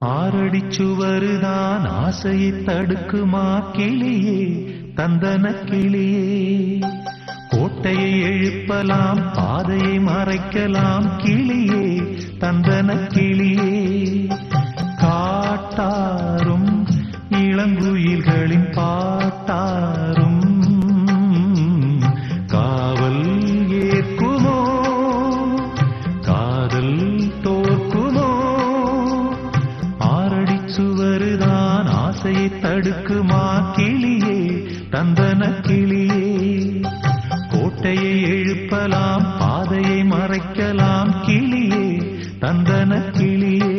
ஆறடிச்சுவருதான் ஆசையை தடுக்குமா கிளியே தந்தன கிளியே. கோட்டையை எழுப்பலாம் பாதையை மறைக்கலாம் கிளியே தந்தன கிளியே. காட்டாரும் இளங்குயில்களின் பாட்டாரும் காவல் ஏற்குமோ காதல் தோற்குமோ. ஆறடிச்சுவருதான் ஆசையை தடுக்குமா கிளியே தந்தன கிளியே. கோட்டையை எழுப்பலாம் பாதையை மறைக்கலாம் கிளியே தந்தன கிளியே.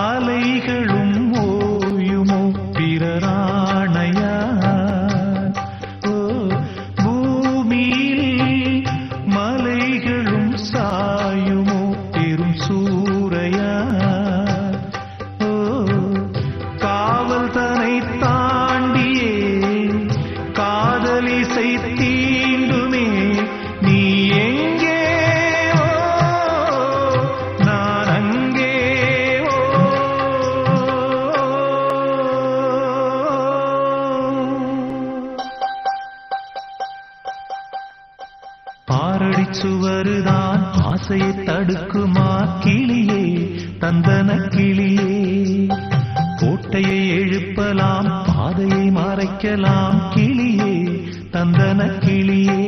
அலைகளும் ஓயுமோ பிறராணையா. பூமியில் மலைகளும் சாயுமோ பெரும் சூறையா. காவல் தனை தாண்டியே காதலிசை தீண்டுமே நீ எங்கே நான் அங்கே. ஆறடிச்சுவருதான் ஆசையை தடுக்குமா கிளியே தந்தன கிளியே. கோட்டையை எழுப்பலாம் பாதையை மறைக்கலாம் கிளியே தந்தன கிளியே.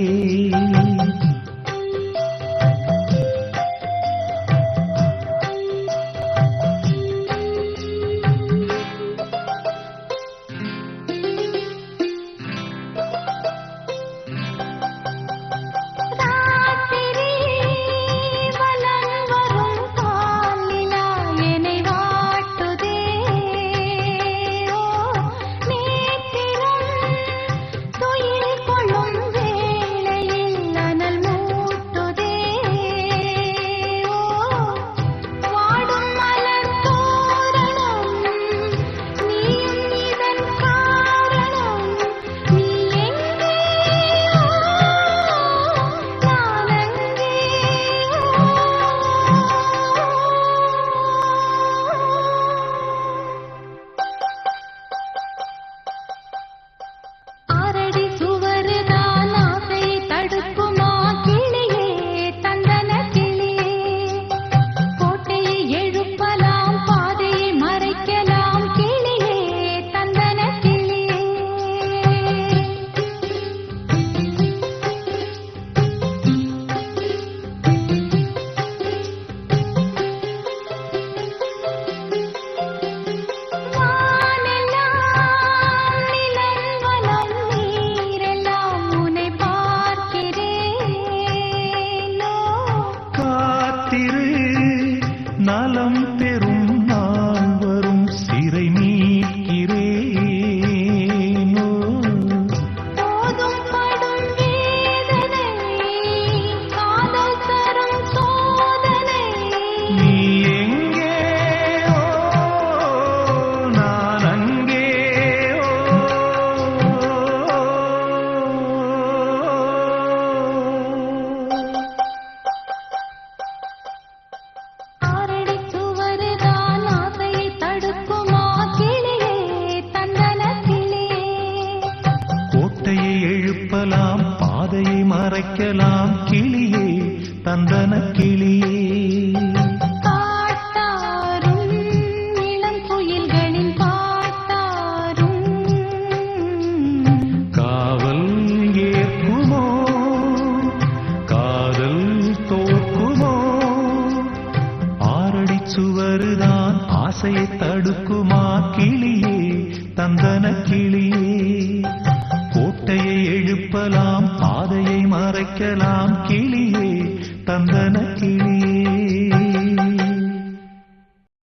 நலம் பெறும் நாள் வரும் சிறை மீட்கிறேனோ. போதும் படும் வேதனை காதல் தரும் சோதனை. நீ எங்கே நான் அங்கே. கோட்டையை எழுப்பலாம் பாதையை மறைக்கலாம் கிளியே தந்தன கிளியே. காட்டாரும் இளம் குயில்களின் பாட்டாரும் காவல் ஏற்குமோ காதல் தோற்குமோ. ஆறடிச்சுவருதான் ஆசையை தடுக்குமா கிளியே தந்தன கிளியே. கோட்டையை எழுப்பலாம் பாதையை மறைக்கலாம் கிளியே தந்தன கிளியே.